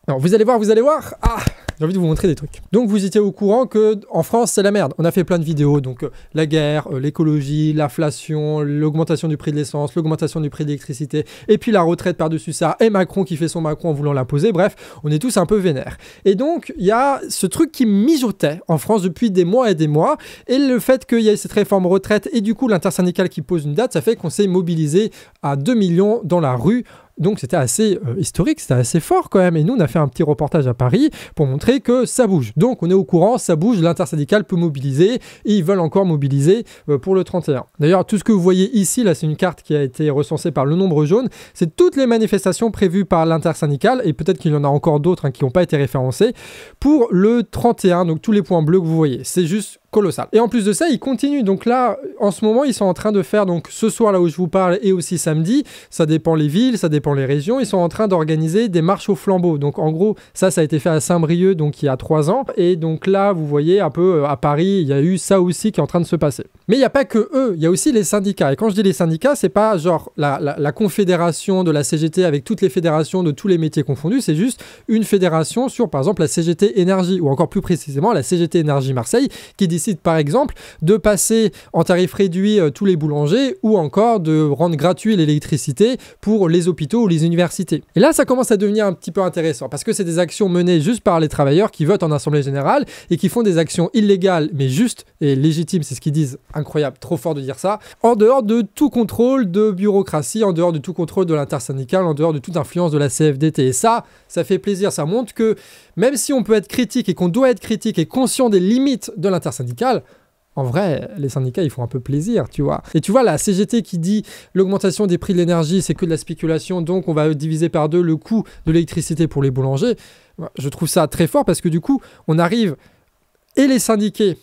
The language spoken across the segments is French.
Alors, vous allez voir. Ah, j'ai envie de vous montrer des trucs. Donc, vous étiez au courant que en France, c'est la merde. On a fait plein de vidéos. Donc, la guerre, l'écologie, l'inflation, l'augmentation du prix de l'essence, l'augmentation du prix de l'électricité, et puis la retraite par-dessus ça, et Macron qui fait son Macron en voulant l'imposer. Bref, on est tous un peu vénères. Et donc, il y a ce truc qui mijotait en France depuis des mois et des mois. Et le fait qu'il y ait cette réforme retraite et du coup, l'intersyndicale qui pose une date, ça fait qu'on s'est mobilisé à 2 millions dans la rue. Donc c'était assez historique, c'était assez fort quand même. Et nous, on a fait un petit reportage à Paris pour montrer que ça bouge. Donc on est au courant, ça bouge, l'intersyndicale peut mobiliser et ils veulent encore mobiliser pour le 31. D'ailleurs, tout ce que vous voyez ici, là, c'est une carte qui a été recensée par le nombre jaune. C'est toutes les manifestations prévues par l'intersyndicale et peut-être qu'il y en a encore d'autres qui n'ont pas été référencées pour le 31. Donc tous les points bleus que vous voyez, c'est juste colossal. Et en plus de ça, ils continuent. Donc là, en ce moment, ils sont en train de faire, donc ce soir là où je vous parle et aussi samedi, ça dépend les villes, ça dépend les régions, ils sont en train d'organiser des marches au flambeau. Donc en gros, ça a été fait à Saint-Brieuc, donc il y a 3 ans. Et donc là, vous voyez un peu à Paris, il y a eu ça aussi qui est en train de se passer. Mais il n'y a pas que eux, il y a aussi les syndicats. Et quand je dis les syndicats, c'est pas genre la confédération de la CGT avec toutes les fédérations de tous les métiers confondus, c'est juste une fédération sur, par exemple, la CGT Énergie, ou encore plus précisément la CGT Énergie Marseille, qui décide par exemple de passer en tarif réduit tous les boulangers ou encore de rendre gratuit l'électricité pour les hôpitaux ou les universités. Et là, ça commence à devenir un petit peu intéressant parce que c'est des actions menées juste par les travailleurs qui votent en assemblée générale et qui font des actions illégales mais justes et légitimes, c'est ce qu'ils disent, incroyable, trop fort de dire ça, en dehors de tout contrôle de bureaucratie, en dehors de tout contrôle de l'intersyndicale, en dehors de toute influence de la CFDT. Et ça fait plaisir, ça montre que même si on peut être critique et qu'on doit être critique et conscient des limites de l'intersyndicale, en vrai, les syndicats, ils font un peu plaisir, tu vois. Et tu vois, la CGT qui dit l'augmentation des prix de l'énergie, c'est que de la spéculation, donc on va diviser par 2 le coût de l'électricité pour les boulangers. Je trouve ça très fort parce que du coup, on arrive, et les syndiqués,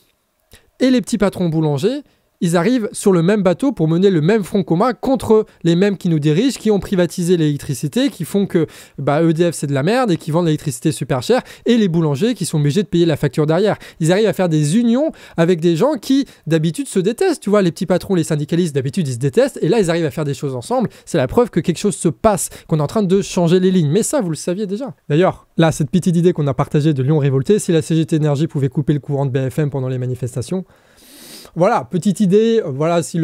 et les petits patrons boulangers, ils arrivent sur le même bateau pour mener le même front commun contre les mêmes qui nous dirigent, qui ont privatisé l'électricité, qui font que EDF c'est de la merde et qui vendent l'électricité super chère, et les boulangers qui sont obligés de payer la facture derrière. Ils arrivent à faire des unions avec des gens qui d'habitude se détestent. Tu vois, les petits patrons, les syndicalistes d'habitude ils se détestent, et là ils arrivent à faire des choses ensemble. C'est la preuve que quelque chose se passe, qu'on est en train de changer les lignes. Mais ça, vous le saviez déjà. D'ailleurs, là, cette petite idée qu'on a partagée de Lyon révolté, si la CGT Énergie pouvait couper le courant de BFM pendant les manifestations. Voilà, petite idée, voilà, si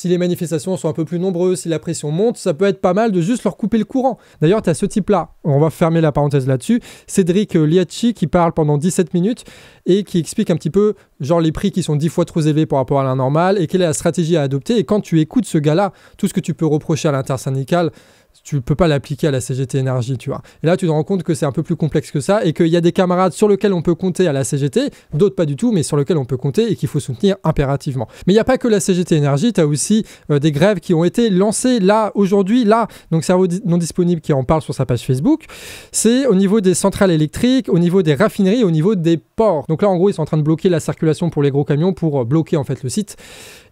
les manifestations sont un peu plus nombreuses, si la pression monte, ça peut être pas mal de juste leur couper le courant. D'ailleurs, tu as ce type-là, on va fermer la parenthèse là-dessus, Cédric Liacci, qui parle pendant 17 minutes et qui explique un petit peu, genre, les prix qui sont 10 fois trop élevés par rapport à la normale et quelle est la stratégie à adopter. Et quand tu écoutes ce gars-là, tout ce que tu peux reprocher à l'intersyndicale, tu peux pas l'appliquer à la CGT Énergie, tu vois. Et là, tu te rends compte que c'est un peu plus complexe que ça et qu'il y a des camarades sur lesquels on peut compter à la CGT, d'autres pas du tout, mais sur lesquels on peut compter et qu'il faut soutenir impérativement. Mais il n'y a pas que la CGT Énergie, tu as aussi des grèves qui ont été lancées là, aujourd'hui, là. Donc, Cerveau non disponible qui en parle sur sa page Facebook. C'est au niveau des centrales électriques, au niveau des raffineries, au niveau des ports. Donc là, en gros, ils sont en train de bloquer la circulation pour les gros camions pour bloquer en fait le site.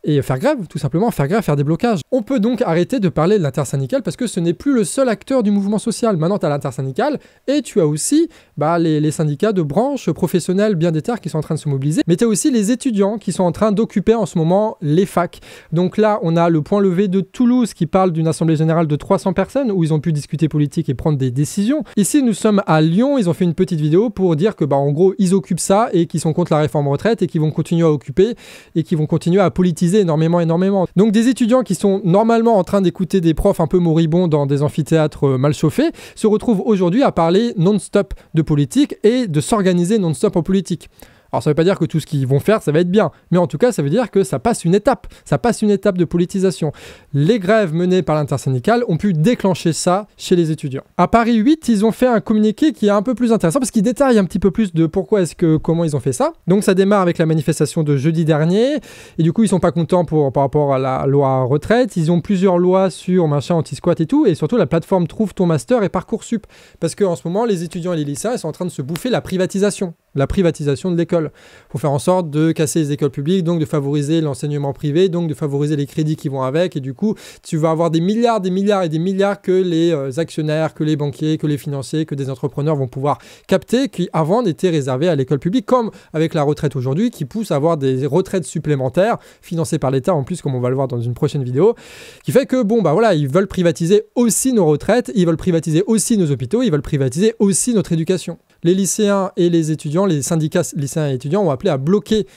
Et faire grève, tout simplement, faire grève, faire des blocages. On peut donc arrêter de parler de l'intersyndicale parce que ce n'est plus le seul acteur du mouvement social. Maintenant, tu as l'intersyndicale et tu as aussi les syndicats de branches professionnelles bien des terres qui sont en train de se mobiliser. Mais tu as aussi les étudiants qui sont en train d'occuper en ce moment les facs. Donc là, on a le point levé de Toulouse qui parle d'une assemblée générale de 300 personnes où ils ont pu discuter politique et prendre des décisions. Ici, nous sommes à Lyon. Ils ont fait une petite vidéo pour dire que, en gros, ils occupent ça et qu'ils sont contre la réforme retraite et qu'ils vont continuer à occuper et qu'ils vont continuer à politiser énormément. Donc des étudiants qui sont normalement en train d'écouter des profs un peu moribonds dans des amphithéâtres mal chauffés se retrouvent aujourd'hui à parler non-stop de politique et de s'organiser non-stop en politique. Alors ça ne veut pas dire que tout ce qu'ils vont faire, ça va être bien. Mais en tout cas, ça veut dire que ça passe une étape. Ça passe une étape de politisation. Les grèves menées par l'intersyndicale ont pu déclencher ça chez les étudiants. À Paris 8, ils ont fait un communiqué qui est un peu plus intéressant parce qu'il détaille un petit peu plus de comment ils ont fait ça. Donc ça démarre avec la manifestation de jeudi dernier. Et du coup, ils sont pas contents par rapport à la loi retraite. Ils ont plusieurs lois sur machin anti-squat et tout. Et surtout, la plateforme Trouve ton master et Parcoursup. Parce qu'en ce moment, les étudiants et les lycéens, ils sont en train de se bouffer la privatisation. la privatisation de l'école, pour faire en sorte de casser les écoles publiques, donc de favoriser l'enseignement privé, donc de favoriser les crédits qui vont avec, et du coup, tu vas avoir des milliards et des milliards que les actionnaires, que les banquiers, que les financiers, que des entrepreneurs vont pouvoir capter, qui avant n'étaient réservés à l'école publique, comme avec la retraite aujourd'hui, qui pousse à avoir des retraites supplémentaires, financées par l'État en plus, comme on va le voir dans une prochaine vidéo, qui fait que, bon, bah voilà, ils veulent privatiser aussi nos retraites, ils veulent privatiser aussi nos hôpitaux, ils veulent privatiser aussi notre éducation. Les lycéens et les étudiants, les syndicats lycéens et étudiants ont appelé à bloquer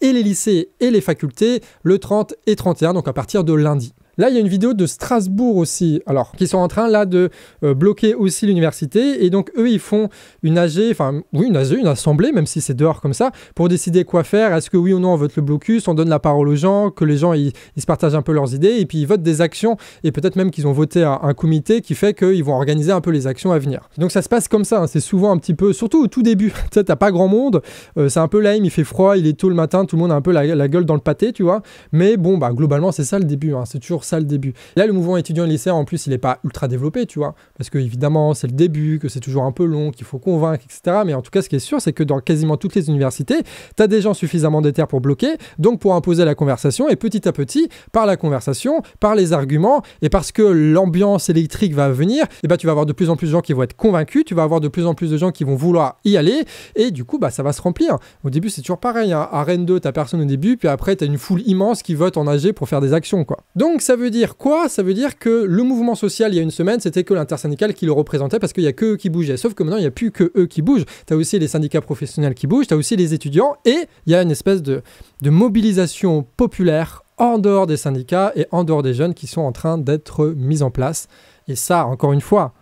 et les lycées et les facultés le 30 et 31, donc à partir de lundi. Là, il y a une vidéo de Strasbourg aussi, alors, qui sont en train là de bloquer aussi l'université. Et donc, eux, ils font une assemblée, même si c'est dehors comme ça, pour décider quoi faire. Est-ce que oui ou non, on vote le blocus, on donne la parole aux gens, que les gens, ils se partagent un peu leurs idées, et puis ils votent des actions. Et peut-être même qu'ils ont voté un comité qui fait qu'ils vont organiser un peu les actions à venir. Donc, ça se passe comme ça, hein. C'est souvent un petit peu, surtout au tout début. Tu sais, t'as pas grand monde, c'est un peu lame, il fait froid, il est tôt le matin, tout le monde a un peu la gueule dans le pâté, tu vois. Mais bon, bah, globalement, c'est ça le début, hein. C'est toujours ça le début. Là, le mouvement étudiant et lycéen, en plus, il n'est pas ultra développé, tu vois, parce que évidemment, c'est le début, que c'est toujours un peu long, qu'il faut convaincre, etc. Mais en tout cas, ce qui est sûr, c'est que dans quasiment toutes les universités, tu as des gens suffisamment déter pour bloquer, donc pour imposer la conversation, et petit à petit, par la conversation, par les arguments, et parce que l'ambiance électrique va venir, et bah, tu vas avoir de plus en plus de gens qui vont être convaincus, tu vas avoir de plus en plus de gens qui vont vouloir y aller, et du coup, bah, ça va se remplir. Au début, c'est toujours pareil, hein. À Rennes 2, t'as personne au début, puis après, t'as une foule immense qui vote en AG pour faire des actions, quoi. Donc, ça veut dire quoi? Ça veut dire que le mouvement social, il y a une semaine, c'était que l'intersyndical qui le représentait parce qu'il n'y a que eux qui bougeaient. Sauf que maintenant, il n'y a plus que eux qui bougent. Tu as aussi les syndicats professionnels qui bougent, tu as aussi les étudiants, et il y a une espèce de mobilisation populaire en dehors des syndicats et en dehors des jeunes qui sont en train d'être mis en place. Et ça, encore une fois,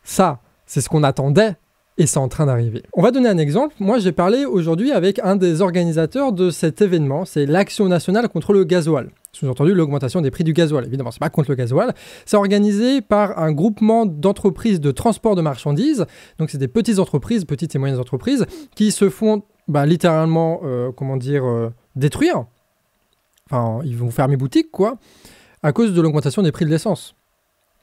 ça, c'est ce qu'on attendait. Et c'est en train d'arriver. On va donner un exemple. Moi, j'ai parlé aujourd'hui avec un des organisateurs de cet événement. C'est l'Action nationale contre le gasoil. Sous-entendu, l'augmentation des prix du gasoil. Évidemment, c'est pas contre le gasoil. C'est organisé par un groupement d'entreprises de transport de marchandises. Donc, c'est des petites entreprises, petites et moyennes entreprises, qui se font littéralement, détruire. Enfin, ils vont fermer boutique, quoi, à cause de l'augmentation des prix de l'essence.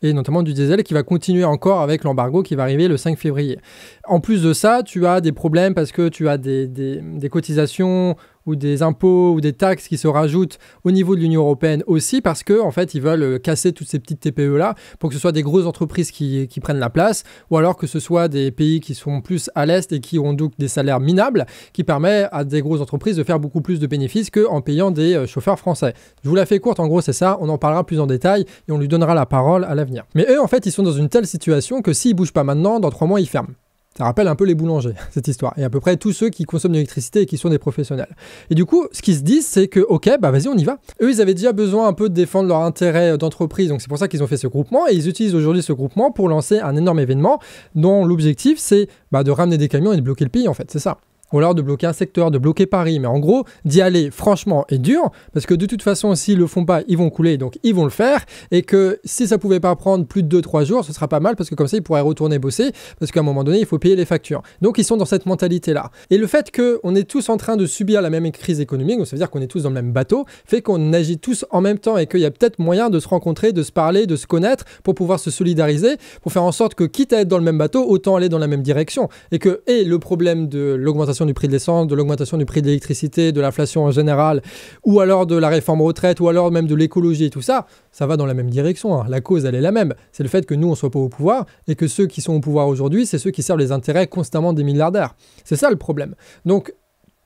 Et notamment du diesel qui va continuer encore avec l'embargo qui va arriver le 5 février. En plus de ça, tu as des problèmes parce que tu as des cotisations ou des impôts ou des taxes qui se rajoutent au niveau de l'Union européenne aussi parce que en fait, ils veulent casser toutes ces petites TPE-là pour que ce soit des grosses entreprises qui prennent la place ou alors que ce soit des pays qui sont plus à l'Est et qui ont donc des salaires minables qui permettent à des grosses entreprises de faire beaucoup plus de bénéfices qu'en payant des chauffeurs français. Je vous la fais courte, en gros, c'est ça. On en parlera plus en détail et on lui donnera la parole à l'avenir. Mais eux, en fait, ils sont dans une telle situation que s'ils ne bougent pas maintenant, dans 3 mois, ils ferment. Ça rappelle un peu les boulangers, cette histoire. Et à peu près tous ceux qui consomment de l'électricité et qui sont des professionnels. Et du coup, ce qu'ils se disent, c'est que, ok, bah vas-y, on y va. Eux, ils avaient déjà besoin un peu de défendre leur intérêt d'entreprise. Donc c'est pour ça qu'ils ont fait ce groupement. Et ils utilisent aujourd'hui ce groupement pour lancer un énorme événement dont l'objectif, c'est de ramener des camions et de bloquer le pays, en fait. C'est ça. Ou alors de bloquer un secteur, de bloquer Paris. Mais en gros, d'y aller franchement et dur, parce que de toute façon, s'ils le font pas, ils vont couler, donc ils vont le faire. Et que si ça pouvait pas prendre plus de 2-3 jours, ce sera pas mal, parce que comme ça, ils pourraient retourner bosser, parce qu'à un moment donné, il faut payer les factures. Donc ils sont dans cette mentalité-là. Et le fait qu'on est tous en train de subir la même crise économique, donc ça veut dire qu'on est tous dans le même bateau, fait qu'on agit tous en même temps et qu'il y a peut-être moyen de se rencontrer, de se parler, de se connaître, pour pouvoir se solidariser, pour faire en sorte que, quitte à être dans le même bateau, autant aller dans la même direction. Et que, le problème de l'augmentation du prix de l'essence, de l'augmentation du prix de l'électricité, de l'inflation en général, ou alors de la réforme retraite, ou alors même de l'écologie et tout ça, ça va dans la même direction, hein. La cause, elle est la même. C'est le fait que nous, on ne soit pas au pouvoir, et que ceux qui sont au pouvoir aujourd'hui, c'est ceux qui servent les intérêts constamment des milliardaires. C'est ça le problème. Donc,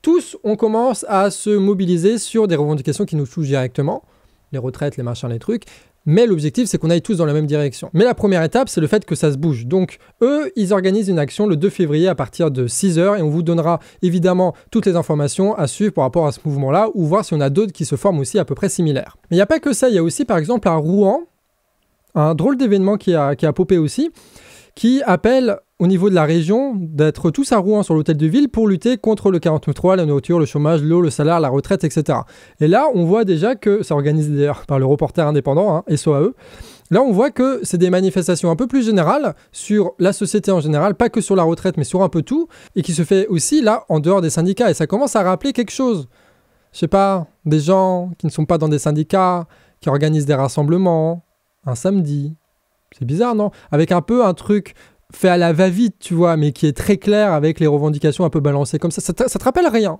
tous, on commence à se mobiliser sur des revendications qui nous touchent directement, les retraites, les machins, les trucs. Mais l'objectif, c'est qu'on aille tous dans la même direction. Mais la première étape, c'est le fait que ça se bouge. Donc, eux, ils organisent une action le 2 février à partir de 6h et on vous donnera évidemment toutes les informations à suivre par rapport à ce mouvement-là ou voir si on a d'autres qui se forment aussi à peu près similaires. Mais il n'y a pas que ça, il y a aussi par exemple à Rouen, un drôle d'événement qui a popé aussi, qui appelle au niveau de la région d'être tous à Rouen sur l'hôtel de ville pour lutter contre le 49.3, la nourriture, le chômage, l'eau, le salaire, la retraite, etc. Et là, on voit déjà que, c'est organisé d'ailleurs par le Reporter indépendant, hein, SOAE, là on voit que c'est des manifestations un peu plus générales sur la société en général, pas que sur la retraite, mais sur un peu tout, et qui se fait aussi là en dehors des syndicats. Et ça commence à rappeler quelque chose. Je sais pas, des gens qui ne sont pas dans des syndicats, qui organisent des rassemblements, un samedi. C'est bizarre, non? Avec un peu un truc fait à la va-vite, tu vois, mais qui est très clair avec les revendications un peu balancées comme ça. Ça te rappelle rien.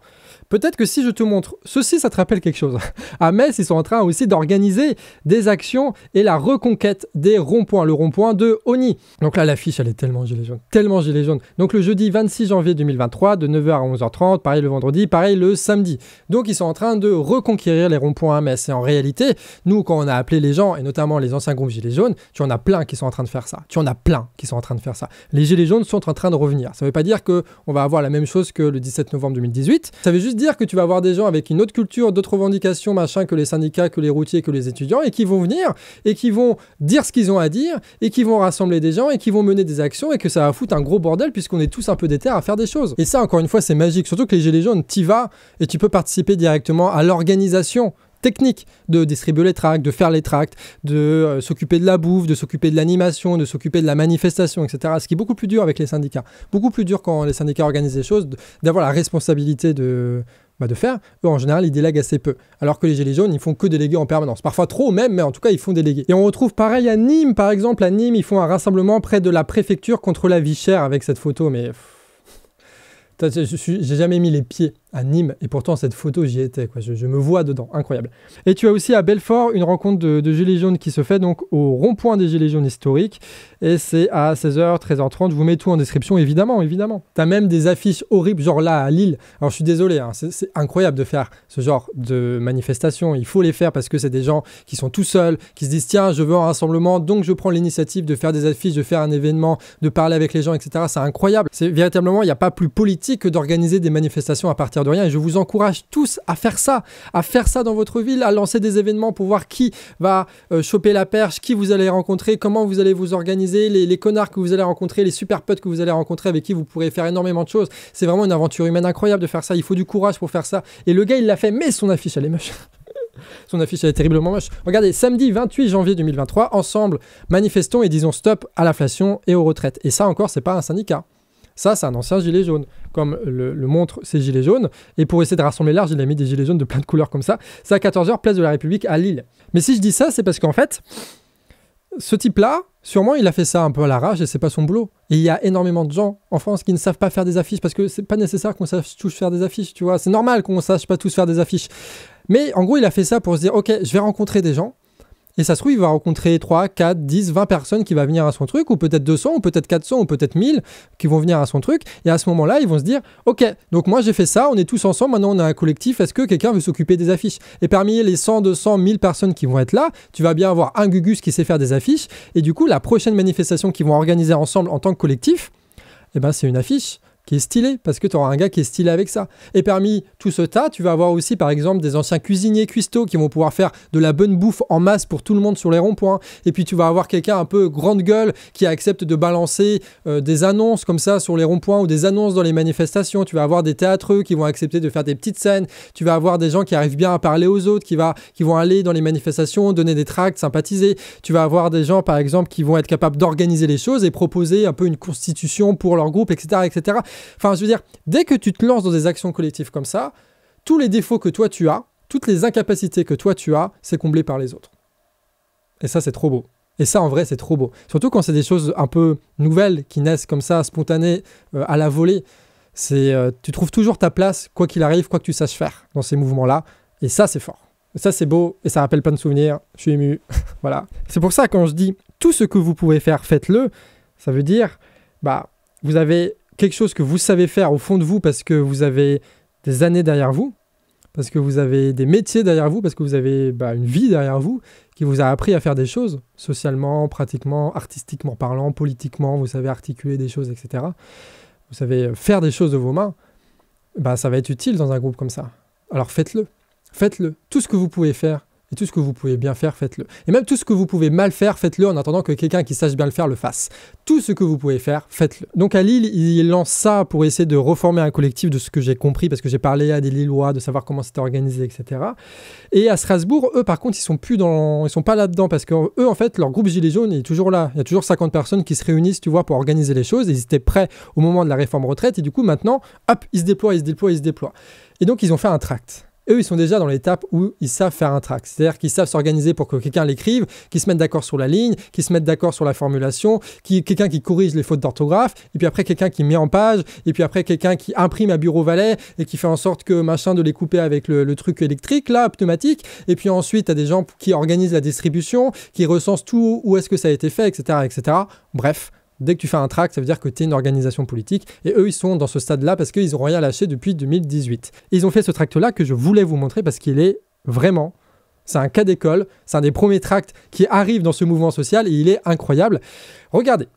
Peut-être que si je te montre ceci, ça te rappelle quelque chose. À Metz, ils sont en train aussi d'organiser des actions et la reconquête des ronds-points, le rond-point de Osny. Donc là, l'affiche, elle est tellement gilet jaune, tellement gilet jaune. Donc le jeudi 26 janvier 2023, de 9h à 11h30, pareil le vendredi, pareil le samedi. Donc ils sont en train de reconquérir les ronds-points à Metz. Et en réalité, nous, quand on a appelé les gens, et notamment les anciens groupes gilets jaunes, tu en as plein qui sont en train de faire ça. Les gilets jaunes sont en train de revenir. Ça ne veut pas dire qu'on va avoir la même chose que le 17 novembre 2018. Ça veut juste dire que tu vas avoir des gens avec une autre culture, d'autres revendications, machin, que les syndicats, que les routiers, que les étudiants, et qui vont venir, et qui vont dire ce qu'ils ont à dire, et qui vont rassembler des gens, et qui vont mener des actions, et que ça va foutre un gros bordel, puisqu'on est tous un peu déter à faire des choses. Et ça, encore une fois, c'est magique. Surtout que les gilets jaunes, t'y vas, et tu peux participer directement à l'organisation technique de distribuer les tracts, de faire les tracts, de s'occuper de la bouffe, de s'occuper de l'animation, de s'occuper de la manifestation, etc. Ce qui est beaucoup plus dur avec les syndicats. Beaucoup plus dur quand les syndicats organisent des choses, d'avoir la responsabilité de faire. Eux, en général, ils délèguent assez peu. Alors que les gilets jaunes, ils font que déléguer en permanence. Parfois trop même, mais en tout cas, ils font déléguer. Et on retrouve pareil à Nîmes, par exemple. À Nîmes, ils font un rassemblement près de la préfecture contre la vie chère avec cette photo, mais... J'ai jamais mis les pieds à Nîmes et pourtant cette photo j'y étais, quoi. Je me vois dedans, incroyable. Et tu as aussi à Belfort une rencontre de gilets jaunes qui se fait donc au rond-point des gilets jaunes historiques et c'est à 16h, 13h30, je vous mets tout en description évidemment. T'as même des affiches horribles, genre là à Lille, alors je suis désolé, hein, c'est incroyable de faire ce genre de manifestation, il faut les faire parce que c'est des gens qui sont tout seuls, qui se disent tiens je veux un rassemblement donc je prends l'initiative de faire des affiches, de faire un événement, de parler avec les gens, etc. C'est incroyable, c'est véritablement, il n'y a pas plus politique que d'organiser des manifestations à partir de rien et je vous encourage tous à faire ça dans votre ville, à lancer des événements pour voir qui va choper la perche, qui vous allez rencontrer, comment vous allez vous organiser, les connards que vous allez rencontrer, les super potes que vous allez rencontrer avec qui vous pourrez faire énormément de choses. C'est vraiment une aventure humaine incroyable de faire ça, il faut du courage pour faire ça et le gars il l'a fait mais son affiche elle est moche. Son affiche elle est terriblement moche. Regardez, samedi 28 janvier 2023, ensemble manifestons et disons stop à l'inflation et aux retraites. Et ça encore c'est pas un syndicat. Ça, c'est un ancien gilet jaune, comme le montrent ces gilets jaunes. Et pour essayer de rassembler large, il a mis des gilets jaunes de plein de couleurs comme ça. C'est à 14h, place de la République à Lille. Mais si je dis ça, c'est parce qu'en fait, ce type-là, sûrement, il a fait ça un peu à l'arrache et c'est pas son boulot. Et il y a énormément de gens en France qui ne savent pas faire des affiches parce que c'est pas nécessaire qu'on sache tous faire des affiches, tu vois. C'est normal qu'on sache pas tous faire des affiches. Mais en gros, il a fait ça pour se dire, ok, je vais rencontrer des gens. Et ça se trouve, il va rencontrer 3, 4, 10, 20 personnes qui vont venir à son truc, ou peut-être 200, ou peut-être 400, ou peut-être 1000 qui vont venir à son truc. Et à ce moment-là, ils vont se dire, ok, donc moi j'ai fait ça, on est tous ensemble, maintenant on a un collectif, est-ce que quelqu'un veut s'occuper des affiches? Et parmi les 100, 200, 1000 personnes qui vont être là, tu vas bien avoir un Gugus qui sait faire des affiches. Et du coup, la prochaine manifestation qu'ils vont organiser ensemble en tant que collectif, eh ben, c'est une affiche qui est stylé, parce que tu auras un gars qui est stylé avec ça. Et parmi tout ce tas, tu vas avoir aussi, par exemple, des anciens cuisiniers cuistots qui vont pouvoir faire de la bonne bouffe en masse pour tout le monde sur les ronds-points. Et puis, tu vas avoir quelqu'un un peu grande gueule qui accepte de balancer des annonces comme ça sur les ronds-points ou des annonces dans les manifestations. Tu vas avoir des théâtreux qui vont accepter de faire des petites scènes. Tu vas avoir des gens qui arrivent bien à parler aux autres, qui vont aller dans les manifestations, donner des tracts, sympathiser. Tu vas avoir des gens, par exemple, qui vont être capables d'organiser les choses et proposer un peu une constitution pour leur groupe, etc., etc. Enfin, je veux dire, dès que tu te lances dans des actions collectives comme ça, tous les défauts que toi tu as, toutes les incapacités que toi tu as, c'est comblé par les autres. Et ça, c'est trop beau. Et ça, en vrai, c'est trop beau. Surtout quand c'est des choses un peu nouvelles qui naissent comme ça, spontanées, à la volée. Tu trouves toujours ta place, quoi qu'il arrive, quoi que tu saches faire dans ces mouvements-là. Et ça, c'est fort. Et ça, c'est beau. Et ça rappelle plein de souvenirs. Je suis ému. Voilà. C'est pour ça, quand je dis tout ce que vous pouvez faire, faites-le, ça veut dire, vous avez quelque chose que vous savez faire au fond de vous parce que vous avez des années derrière vous, parce que vous avez des métiers derrière vous, parce que vous avez une vie derrière vous qui vous a appris à faire des choses, socialement, pratiquement, artistiquement parlant, politiquement, vous savez articuler des choses, etc. Vous savez faire des choses de vos mains, ça va être utile dans un groupe comme ça. Alors faites-le. Faites-le. Tout ce que vous pouvez faire, et tout ce que vous pouvez bien faire, faites-le. Et même tout ce que vous pouvez mal faire, faites-le en attendant que quelqu'un qui sache bien le faire le fasse. Tout ce que vous pouvez faire, faites-le. Donc à Lille, il lance ça pour essayer de reformer un collectif de ce que j'ai compris, parce que j'ai parlé à des Lillois, de savoir comment c'était organisé, etc. Et à Strasbourg, eux, par contre, ils sont pas là-dedans, parce que eux, en fait, leur groupe Gilets jaunes est toujours là. Il y a toujours 50 personnes qui se réunissent, tu vois, pour organiser les choses. Ils étaient prêts au moment de la réforme retraite, et du coup, maintenant, hop, ils se déploient. Et donc, ils ont fait un tract. Eux, ils sont déjà dans l'étape où ils savent faire un tract. C'est-à-dire qu'ils savent s'organiser pour que quelqu'un l'écrive, qu'ils se mettent d'accord sur la ligne, qu'ils se mettent d'accord sur la formulation, quelqu'un qui corrige les fautes d'orthographe, et puis après quelqu'un qui met en page, et puis après quelqu'un qui imprime à bureau valet et qui fait en sorte que machin de les couper avec le truc électrique, là, pneumatique. Et puis ensuite, tu as des gens qui organisent la distribution, qui recensent tout, où est-ce que ça a été fait, etc., etc. Bref. Dès que tu fais un tract, ça veut dire que tu es une organisation politique. Et eux, ils sont dans ce stade-là parce qu'ils n'ont rien lâché depuis 2018. Et ils ont fait ce tract-là que je voulais vous montrer parce qu'il est vraiment... C'est un cas d'école. C'est un des premiers tracts qui arrive dans ce mouvement social et il est incroyable. Regardez.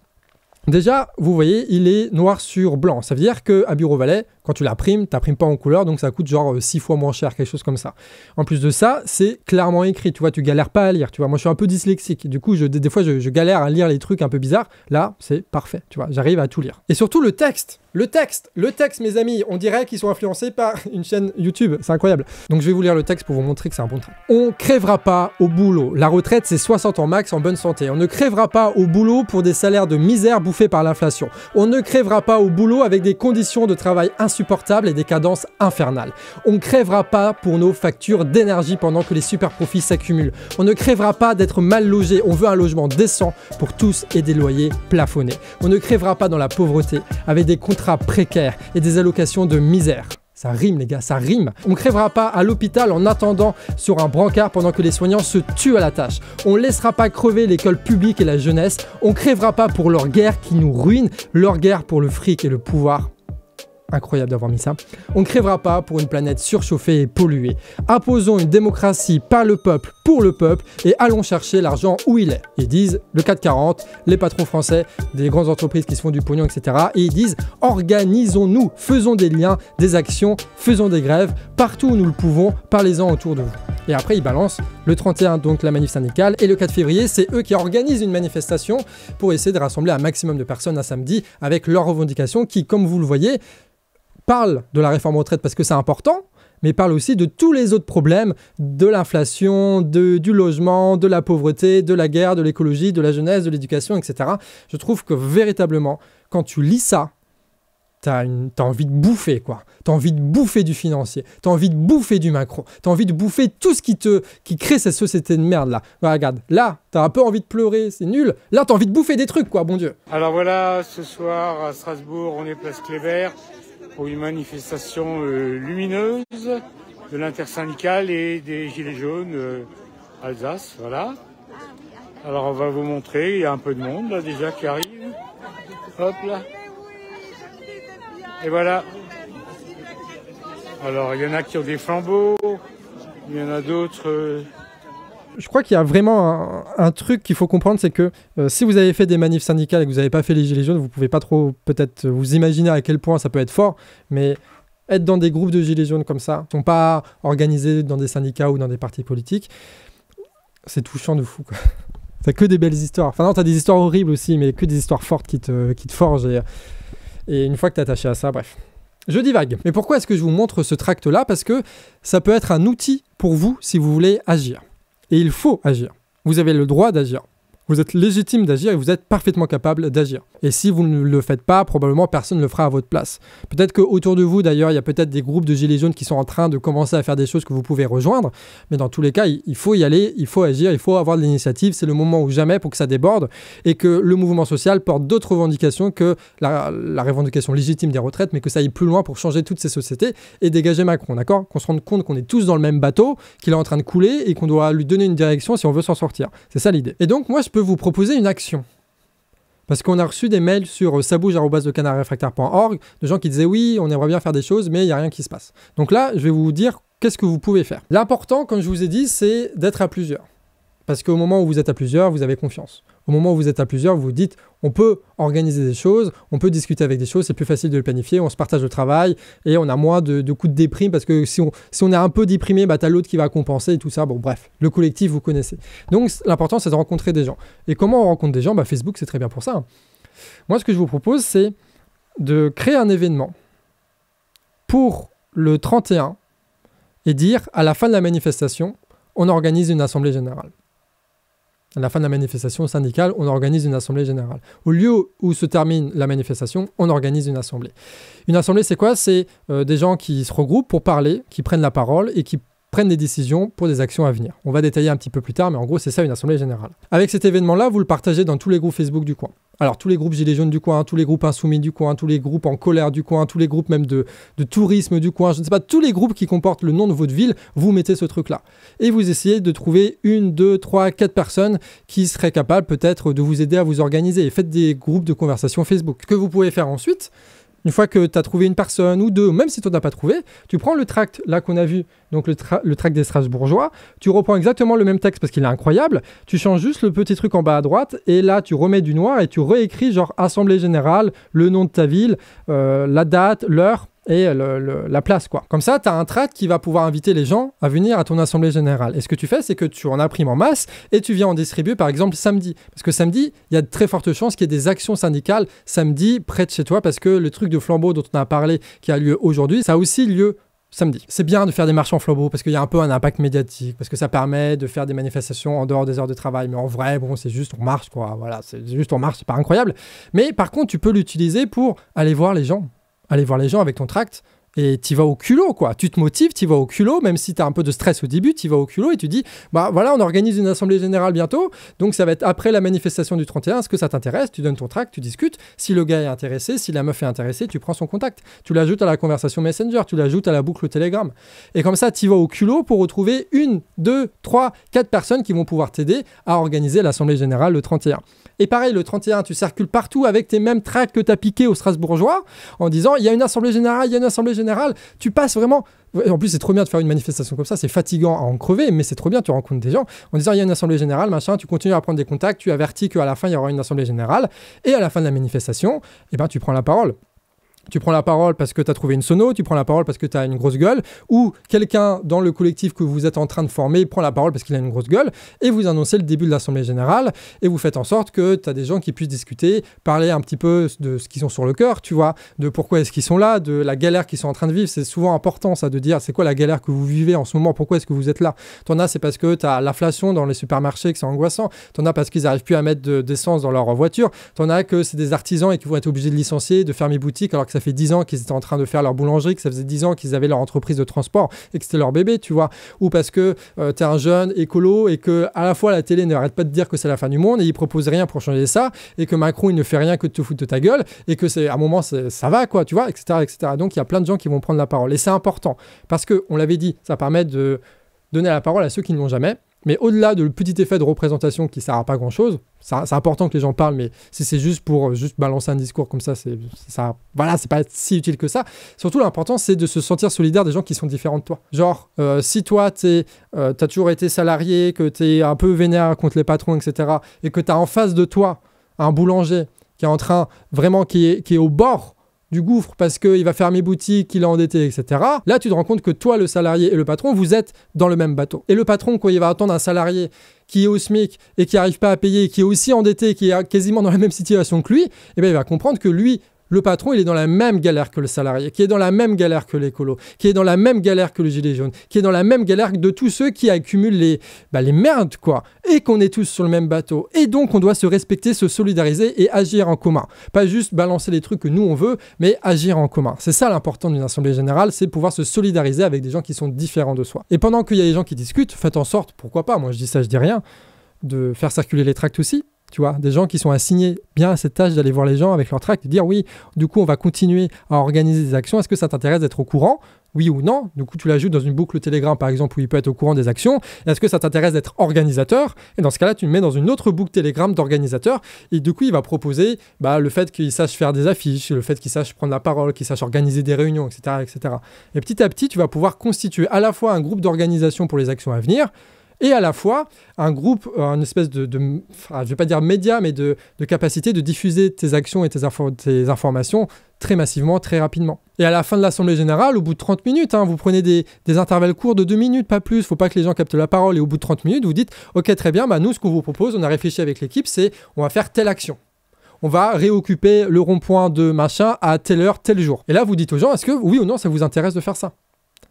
Déjà, vous voyez, il est noir sur blanc. Ça veut dire qu'à Bureau Valet, quand tu l'imprimes, tu n'imprimes pas en couleur, donc ça coûte genre 6 fois moins cher, quelque chose comme ça. En plus de ça, c'est clairement écrit, tu vois, tu galères pas à lire, tu vois. Moi, je suis un peu dyslexique, du coup, des fois, je galère à lire les trucs un peu bizarres. Là, c'est parfait, tu vois, j'arrive à tout lire. Et surtout, le texte, mes amis, on dirait qu'ils sont influencés par une chaîne YouTube, c'est incroyable. Donc, je vais vous lire le texte pour vous montrer que c'est un bon tract. On crèvera pas au boulot. La retraite, c'est 60 ans max en bonne santé. On ne crèvera pas au boulot pour des salaires de misère bouffés par l'inflation. On ne crèvera pas au boulot avec des conditions de travail insupportables et des cadences infernales. On ne crèvera pas pour nos factures d'énergie pendant que les super profits s'accumulent. On ne crèvera pas d'être mal logé. On veut un logement décent pour tous et des loyers plafonnés. On ne crèvera pas dans la pauvreté avec des contrats précaires et des allocations de misère. Ça rime les gars, ça rime. On ne crèvera pas à l'hôpital en attendant sur un brancard pendant que les soignants se tuent à la tâche. On ne laissera pas crever l'école publique et la jeunesse. On ne crèvera pas pour leur guerre qui nous ruine, leur guerre pour le fric et le pouvoir. Incroyable d'avoir mis ça. On ne crèvera pas pour une planète surchauffée et polluée. Imposons une démocratie par le peuple, pour le peuple, et allons chercher l'argent où il est. Ils disent le 440, les patrons français, des grandes entreprises qui se font du pognon, etc. Et ils disent organisons-nous, faisons des liens, des actions, faisons des grèves, partout où nous le pouvons, parlez-en autour de vous. Et après, ils balancent le 31, donc la manif syndicale, et le 4 février, c'est eux qui organisent une manifestation pour essayer de rassembler un maximum de personnes un samedi avec leurs revendications qui, comme vous le voyez, parle de la réforme retraite parce que c'est important, mais parle aussi de tous les autres problèmes, de l'inflation, du logement, de la pauvreté, de la guerre, de l'écologie, de la jeunesse, de l'éducation, etc. Je trouve que véritablement, quand tu lis ça, t'as envie de bouffer, quoi. T'as envie de bouffer du financier, t'as envie de bouffer du Macron, t'as envie de bouffer tout ce qui crée cette société de merde, là. Ouais, regarde, là, t'as un peu envie de pleurer, c'est nul. Là, t'as envie de bouffer des trucs, quoi, bon Dieu. Alors voilà, ce soir, à Strasbourg, on est place Kléber, pour une manifestation lumineuse de l'intersyndicale et des Gilets jaunes Alsace, voilà. Alors on va vous montrer, il y a un peu de monde là déjà qui arrive. Hop là. Et voilà. Alors il y en a qui ont des flambeaux, il y en a d'autres... Je crois qu'il y a vraiment un truc qu'il faut comprendre, c'est que si vous avez fait des manifs syndicales et que vous n'avez pas fait les Gilets jaunes, vous pouvez pas trop peut-être vous imaginer à quel point ça peut être fort, mais être dans des groupes de Gilets jaunes comme ça, qui ne sont pas organisés dans des syndicats ou dans des partis politiques, c'est touchant de fou, quoi. T'as que des belles histoires. Enfin non, t'as des histoires horribles aussi, mais que des histoires fortes qui te forgent. Et une fois que t'es attaché à ça, bref. Je divague. Mais pourquoi est-ce que je vous montre ce tract-là? Parce que ça peut être un outil pour vous si vous voulez agir. Et il faut agir. Vous avez le droit d'agir. Vous êtes légitime d'agir et vous êtes parfaitement capable d'agir. Et si vous ne le faites pas, probablement personne ne le fera à votre place. Peut-être qu'autour de vous, d'ailleurs, il y a peut-être des groupes de gilets jaunes qui sont en train de commencer à faire des choses que vous pouvez rejoindre. Mais dans tous les cas, il faut y aller, il faut agir, il faut avoir de l'initiative. C'est le moment ou jamais pour que ça déborde et que le mouvement social porte d'autres revendications que la revendication légitime des retraites, mais que ça aille plus loin pour changer toutes ces sociétés et dégager Macron, d'accord? Qu'on se rende compte qu'on est tous dans le même bateau, qu'il est en train de couler et qu'on doit lui donner une direction si on veut s'en sortir. C'est ça l'idée. Et donc, moi, je peux vous proposer une action. Parce qu'on a reçu des mails sur sabouge@lecanardréfractaire.org de gens qui disaient oui, on aimerait bien faire des choses, mais il n'y a rien qui se passe. Donc là, je vais vous dire qu'est-ce que vous pouvez faire. L'important, comme je vous ai dit, c'est d'être à plusieurs. Parce qu'au moment où vous êtes à plusieurs, vous avez confiance. Au moment où vous êtes à plusieurs, vous vous dites, on peut organiser des choses, on peut discuter avec des choses, c'est plus facile de le planifier, on se partage le travail et on a moins de coups de déprime parce que si on est un peu déprimé, bah, t'as l'autre qui va compenser et tout ça. Bon, bref, le collectif, vous connaissez. Donc, l'important, c'est de rencontrer des gens. Et comment on rencontre des gens? Bah, Facebook, c'est très bien pour ça. Moi, ce que je vous propose, c'est de créer un événement pour le 31 et dire, à la fin de la manifestation, on organise une assemblée générale. À la fin de la manifestation syndicale, on organise une assemblée générale. Au lieu où se termine la manifestation, on organise une assemblée. Une assemblée, c'est quoi? C'est des gens qui se regroupent pour parler, qui prennent la parole et qui prennent des décisions pour des actions à venir. On va détailler un petit peu plus tard, mais en gros, c'est ça une assemblée générale. Avec cet événement-là, vous le partagez dans tous les groupes Facebook du coin. Alors, tous les groupes Gilets jaunes du coin, tous les groupes insoumis du coin, tous les groupes en colère du coin, tous les groupes même de tourisme du coin, je ne sais pas, tous les groupes qui comportent le nom de votre ville, vous mettez ce truc-là. Et vous essayez de trouver 1, 2, 3, 4 personnes qui seraient capables peut-être de vous aider à vous organiser. Et faites des groupes de conversation Facebook. Ce que vous pouvez faire ensuite, une fois que tu as trouvé une personne ou deux, même si tu n'en as pas trouvé, tu prends le tract là qu'on a vu, donc le tract des Strasbourgeois, tu reprends exactement le même texte parce qu'il est incroyable, tu changes juste le petit truc en bas à droite et là tu remets du noir et tu réécris genre Assemblée Générale, le nom de ta ville, la date, l'heure et la place, quoi. Comme ça, tu as un tract qui va pouvoir inviter les gens à venir à ton assemblée générale. Et ce que tu fais, c'est que tu en imprimes en masse et tu viens en distribuer, par exemple, samedi. Parce que samedi, il y a de très fortes chances qu'il y ait des actions syndicales samedi près de chez toi parce que le truc de flambeau dont on a parlé qui a lieu aujourd'hui, ça a aussi lieu samedi. C'est bien de faire des marches en flambeau parce qu'il y a un peu un impact médiatique, parce que ça permet de faire des manifestations en dehors des heures de travail. Mais en vrai, bon, c'est juste on marche, quoi. Voilà, c'est juste on marche, c'est pas incroyable. Mais par contre, tu peux l'utiliser pour aller voir les gens. Aller voir les gens avec ton tract et tu vas au culot, quoi. Tu te motives, tu vas au culot, même si tu as un peu de stress au début, tu vas au culot et tu dis, bah voilà, on organise une assemblée générale bientôt, donc ça va être après la manifestation du 31, est-ce que ça t'intéresse? Tu donnes ton tract, tu discutes, si le gars est intéressé, si la meuf est intéressée, tu prends son contact, tu l'ajoutes à la conversation Messenger, tu l'ajoutes à la boucle Telegram. Et comme ça, tu vas au culot pour retrouver 1, 2, 3, 4 personnes qui vont pouvoir t'aider à organiser l'assemblée générale le 31. Et pareil, le 31, tu circules partout avec tes mêmes tracts que tu as piqués aux Strasbourgeois en disant il y a une assemblée générale, il y a une assemblée générale. Tu passes vraiment. En plus, c'est trop bien de faire une manifestation comme ça, c'est fatigant à en crever, mais c'est trop bien, tu rencontres des gens en disant il y a une assemblée générale, machin, tu continues à prendre des contacts, tu avertis qu'à la fin, il y aura une assemblée générale. Et à la fin de la manifestation, eh ben, tu prends la parole. Tu prends la parole parce que tu as trouvé une sono, tu prends la parole parce que tu as une grosse gueule, ou quelqu'un dans le collectif que vous êtes en train de former prend la parole parce qu'il a une grosse gueule, et vous annoncez le début de l'Assemblée Générale, et vous faites en sorte que tu as des gens qui puissent discuter, parler un petit peu de ce qu'ils ont sur le cœur, tu vois, de pourquoi est-ce qu'ils sont là, de la galère qu'ils sont en train de vivre. C'est souvent important, ça, de dire c'est quoi la galère que vous vivez en ce moment, pourquoi est-ce que vous êtes là. T'en as, c'est parce que tu as l'inflation dans les supermarchés, que c'est angoissant. T'en as parce qu'ils n'arrivent plus à mettre d'essence dans leur voiture. T'en as que c'est des artisans et qui vont être obligés de licencier, de fermer boutique, alors que ça fait 10 ans qu'ils étaient en train de faire leur boulangerie, que ça faisait 10 ans qu'ils avaient leur entreprise de transport et que c'était leur bébé, tu vois. Ou parce que t'es un jeune écolo et que à la fois la télé n'arrête pas de dire que c'est la fin du monde et il propose rien pour changer ça, et que Macron il ne fait rien que de te foutre de ta gueule, et que c'est à un moment ça va, quoi, tu vois, etc., etc. Donc il y a plein de gens qui vont prendre la parole et c'est important parce que on l'avait dit, ça permet de donner la parole à ceux qui ne l'ont jamais. Mais au-delà de le petit effet de représentation qui ne sert à pas grand-chose, c'est important que les gens parlent, mais si c'est juste pour juste balancer un discours comme ça, voilà, c'est pas si utile que ça. Surtout, l'important, c'est de se sentir solidaire des gens qui sont différents de toi. Genre, si toi, t'as toujours été salarié, que t'es un peu vénère contre les patrons, etc., et que t'as en face de toi un boulanger qui est en train, vraiment, qui est au bord du gouffre parce qu'il va fermer boutique, qu'il est endetté, etc. Là, tu te rends compte que toi, le salarié et le patron, vous êtes dans le même bateau. Et le patron, quand il va attendre un salarié qui est au SMIC et qui n'arrive pas à payer, qui est aussi endetté, qui est quasiment dans la même situation que lui, eh bien, il va comprendre que lui, le patron, il est dans la même galère que le salarié, qui est dans la même galère que l'écolo, qui est dans la même galère que le gilet jaune, qui est dans la même galère que de tous ceux qui accumulent les merdes, quoi. Et qu'on est tous sur le même bateau. Et donc, on doit se respecter, se solidariser et agir en commun. Pas juste balancer les trucs que nous, on veut, mais agir en commun. C'est ça l'important d'une assemblée générale, c'est pouvoir se solidariser avec des gens qui sont différents de soi. Et pendant qu'il y a des gens qui discutent, faites en sorte, pourquoi pas, moi je dis ça, je dis rien, de faire circuler les tracts aussi. Tu vois, des gens qui sont assignés bien à cette tâche d'aller voir les gens avec leur tract et dire oui, du coup on va continuer à organiser des actions, est-ce que ça t'intéresse d'être au courant? Oui ou non? Du coup tu l'ajoutes dans une boucle Telegram par exemple où il peut être au courant des actions. Est-ce que ça t'intéresse d'être organisateur? Et dans ce cas-là tu le mets dans une autre boucle Telegram d'organisateur et du coup il va proposer le fait qu'il sache faire des affiches, le fait qu'il sache prendre la parole, qu'il sache organiser des réunions, etc., etc. Et petit à petit tu vas pouvoir constituer à la fois un groupe d'organisation pour les actions à venir, et à la fois un groupe, une espèce je vais pas dire média, mais de capacité de diffuser tes actions et tes informations très massivement, très rapidement. Et à la fin de l'Assemblée Générale, au bout de 30 minutes, vous prenez des intervalles courts de 2 minutes, pas plus, faut pas que les gens captent la parole, et au bout de 30 minutes, vous dites « Ok, très bien, nous, ce qu'on vous propose, on a réfléchi avec l'équipe, c'est on va faire telle action. On va réoccuper le rond-point de machin à telle heure, tel jour. » Et là, vous dites aux gens « Est-ce que, oui ou non, ça vous intéresse de faire ça ?»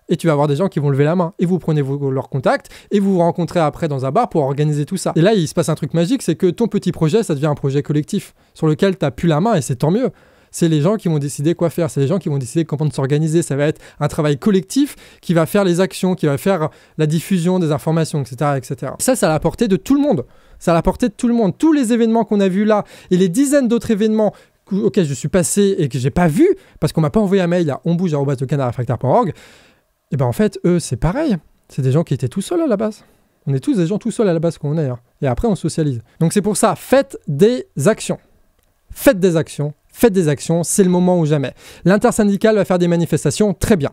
Et tu vas avoir des gens qui vont lever la main. Et vous prenez leurs contacts et vous vous rencontrez après dans un bar pour organiser tout ça. Et là, il se passe un truc magique, c'est que ton petit projet, ça devient un projet collectif sur lequel tu n'as plus la main et c'est tant mieux. C'est les gens qui vont décider quoi faire, c'est les gens qui vont décider comment s'organiser. Ça va être un travail collectif qui va faire les actions, qui va faire la diffusion des informations, etc. etc. Ça, c'est à la portée de tout le monde. C'est à la portée de tout le monde. Tous les événements qu'on a vus là et les dizaines d'autres événements auxquels je suis passé et que j'ai pas vu parce qu'on m'a pas envoyé un mail à onbouge@lecanardréfractaire.org, et ben en fait, eux, c'est pareil. C'est des gens qui étaient tout seuls à la base. On est tous des gens tout seuls à la base qu'on est. Hein. Et après, on socialise. Donc c'est pour ça, faites des actions. Faites des actions. Faites des actions, c'est le moment ou jamais. L'intersyndicale va faire des manifestations, très bien.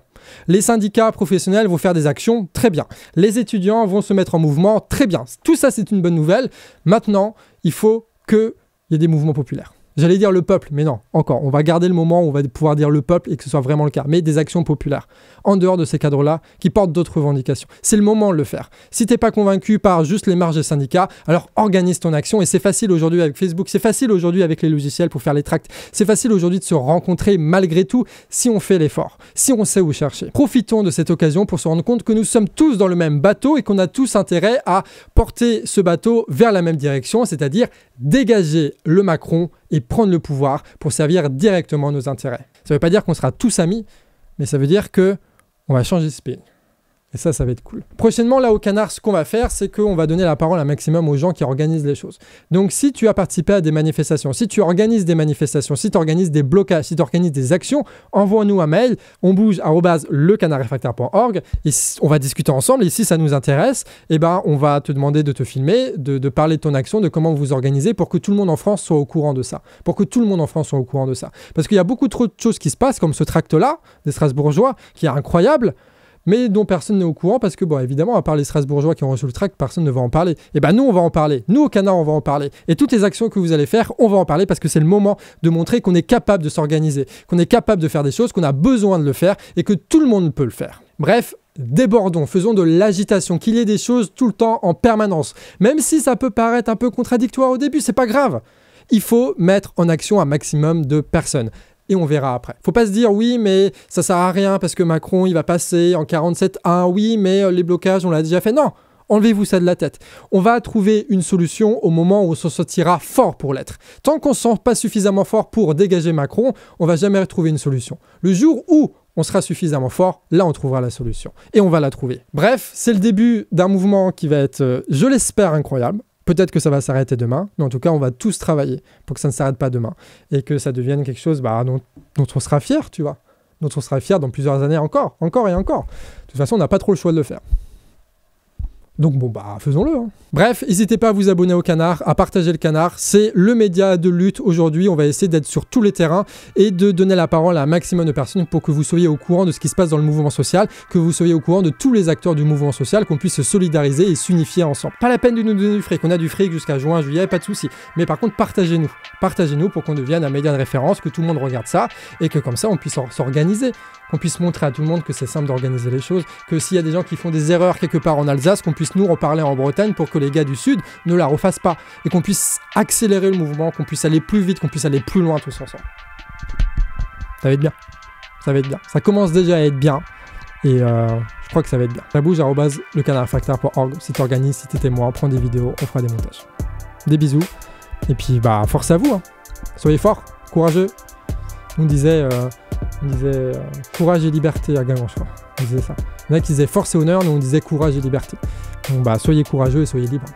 Les syndicats professionnels vont faire des actions, très bien. Les étudiants vont se mettre en mouvement, très bien. Tout ça, c'est une bonne nouvelle. Maintenant, il faut qu'il y ait des mouvements populaires. J'allais dire le peuple, mais non, encore. On va garder le moment où on va pouvoir dire le peuple et que ce soit vraiment le cas. Mais des actions populaires, en dehors de ces cadres-là, qui portent d'autres revendications. C'est le moment de le faire. Si t'es pas convaincu par juste les marges des syndicats, alors organise ton action. Et c'est facile aujourd'hui avec Facebook, c'est facile aujourd'hui avec les logiciels pour faire les tracts. C'est facile aujourd'hui de se rencontrer malgré tout si on fait l'effort, si on sait où chercher. Profitons de cette occasion pour se rendre compte que nous sommes tous dans le même bateau et qu'on a tous intérêt à porter ce bateau vers la même direction, c'est-à-dire dégager le Macron et prendre le pouvoir pour servir directement nos intérêts. Ça ne veut pas dire qu'on sera tous amis, mais ça veut dire qu'on va changer ce pays. Et ça va être cool. Prochainement, là au Canard, ce qu'on va faire, c'est qu'on va donner la parole un maximum aux gens qui organisent les choses. Donc si tu as participé à des manifestations, si tu organises des manifestations, si tu organises des blocages, si tu organises des actions, envoie-nous un mail, onbouge@lecanardréfractaire.org et on va discuter ensemble. Et si ça nous intéresse, eh ben, on va te demander de te filmer, de parler de ton action, de comment vous vous organisez pour que tout le monde en France soit au courant de ça. Pour que tout le monde en France soit au courant de ça. Parce qu'il y a beaucoup trop de choses qui se passent, comme ce tract-là, des Strasbourgeois, qui est incroyable, mais dont personne n'est au courant parce que, bon, évidemment, à part les Strasbourgeois qui ont reçu le tract, personne ne va en parler. Et ben nous, on va en parler. Nous, au Canard, on va en parler. Et toutes les actions que vous allez faire, on va en parler parce que c'est le moment de montrer qu'on est capable de s'organiser, qu'on est capable de faire des choses, qu'on a besoin de le faire et que tout le monde peut le faire. Bref, débordons, faisons de l'agitation, qu'il y ait des choses tout le temps en permanence. Même si ça peut paraître un peu contradictoire au début, c'est pas grave. Il faut mettre en action un maximum de personnes. Et on verra après. Faut pas se dire oui mais ça sert à rien parce que Macron il va passer en 47-1, oui mais les blocages on l'a déjà fait. Non, enlevez-vous ça de la tête. On va trouver une solution au moment où on se sentira fort pour l'être. Tant qu'on ne se sent pas suffisamment fort pour dégager Macron, on va jamais trouver une solution. Le jour où on sera suffisamment fort, là on trouvera la solution. Et on va la trouver. Bref, c'est le début d'un mouvement qui va être, je l'espère, incroyable. Peut-être que ça va s'arrêter demain, mais en tout cas, on va tous travailler pour que ça ne s'arrête pas demain et que ça devienne quelque chose dont on sera fier, tu vois. Dont on sera fier dans plusieurs années encore et encore. De toute façon, on n'a pas trop le choix de le faire. Donc bon, faisons-le. Hein. Bref, n'hésitez pas à vous abonner au Canard, à partager le Canard. C'est le média de lutte aujourd'hui. On va essayer d'être sur tous les terrains et de donner la parole à un maximum de personnes pour que vous soyez au courant de ce qui se passe dans le mouvement social, que vous soyez au courant de tous les acteurs du mouvement social, qu'on puisse se solidariser et s'unifier ensemble. Pas la peine de nous donner du fric. On a du fric jusqu'à juin, juillet, pas de souci. Mais par contre, partagez-nous. Partagez-nous pour qu'on devienne un média de référence, que tout le monde regarde ça et que comme ça, on puisse s'organiser. Qu'on puisse montrer à tout le monde que c'est simple d'organiser les choses, que s'il y a des gens qui font des erreurs quelque part en Alsace, qu'on puisse nous reparler en Bretagne pour que les gars du Sud ne la refassent pas et qu'on puisse accélérer le mouvement, qu'on puisse aller plus vite, qu'on puisse aller plus loin tous ensemble. Ça va être bien. Ça va être bien. Ça commence déjà à être bien et je crois que ça va être bien. Bouge@lecanardréfractaire.org si tu organises, si tu es témoin, prends des vidéos, on fera des montages. Des bisous et puis force à vous. Hein. Soyez forts, courageux. On disait courage et liberté à Guingamp, je crois. On disait ça. Il y en a qui disaient force et honneur, nous on disait courage et liberté. Donc soyez courageux et soyez libres.